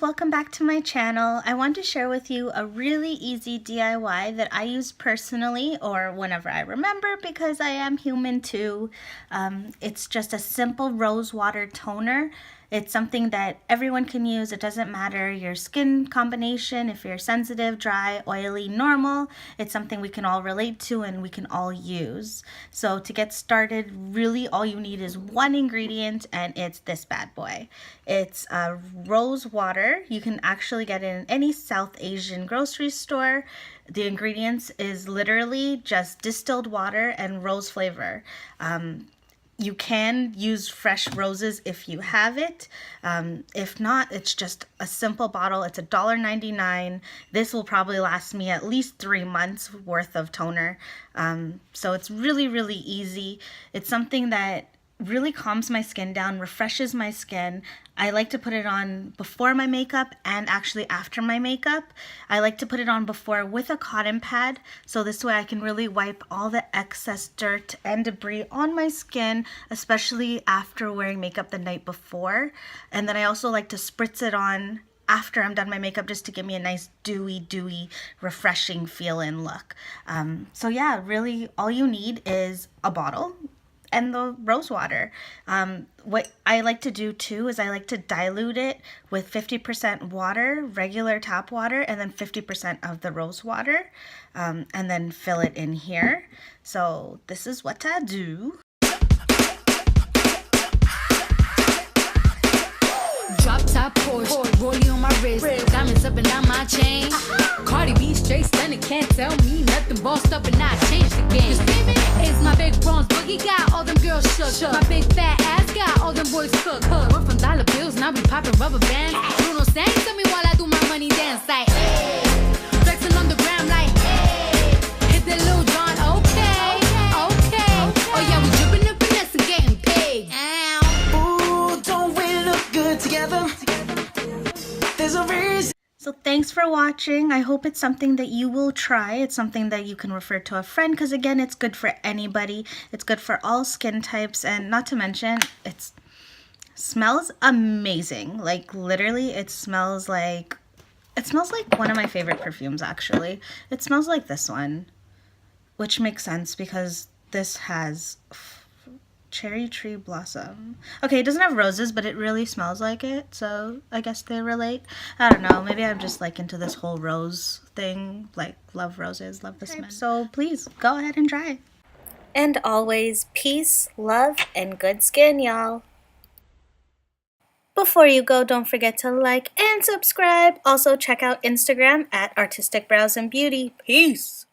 welcome back to my channel. I want to share with you a really easy DIY that I use personally or whenever I remember because I am human too. It's just a simple rose water toner. It's something that everyone can use. It doesn't matter your skin combination, if you're sensitive, dry, oily, normal. It's something we can all relate to and we can all use. So to get started, really all you need is one ingredient, and it's this bad boy. It's rose water. You can actually get it in any South Asian grocery store. The ingredients is literally just distilled water and rose flavor. You can use fresh roses if you have it. If not, it's just a simple bottle. It's $1.99. This will probably last me at least 3 months worth of toner. So it's really, really easy. It's something that really calms my skin down, refreshes my skin. I like to put it on before my makeup and actually after my makeup. I like to put it on before with a cotton pad, so this way I can really wipe all the excess dirt and debris on my skin, especially after wearing makeup the night before. And then I also like to spritz it on after I'm done my makeup just to give me a nice dewy, refreshing feel and look. So yeah, really all you need is a bottle and the rose water. What I like to do too is I like to dilute it with 50% water, regular tap water, and then 50% of the rose water, and then fill it in here. So this is what I do. Drop top Porsche, rollie on my wrist, diamonds up and down my chain. Cardi B straight stunning, can't tell me nothing. Bossed up and I changed the game. Cause baby, it's my big bronze boogie, got all them girls shook. My big fat ass got all them boys cooked. Went from dollar bills, now we popping rubber bands. Bruno sang to me while I do my money dance like, hey. Flexing on the gram like, hey. Hit that Lil Jon, okay. Oh yeah, we dripping and finesse and getting paid. Ooh, don't we look good together? There's a reason. So thanks for watching. I hope it's something that you will try. It's something that you can refer to a friend because again, it's good for anybody. It's good for all skin types, and not to mention, it smells amazing. Like literally, it smells like one of my favorite perfumes actually. It smells like this one, which makes sense because this has cherry tree blossom. Okay, it doesn't have roses, but it really smells like it, so I guess they relate. I don't know, maybe I'm just like into this whole rose thing, like love roses, love the smell. So please go ahead and try. And always peace, love, and good skin, y'all. Before you go, don't forget to like and subscribe. Also check out Instagram at Artistic Brows and Beauty. Peace.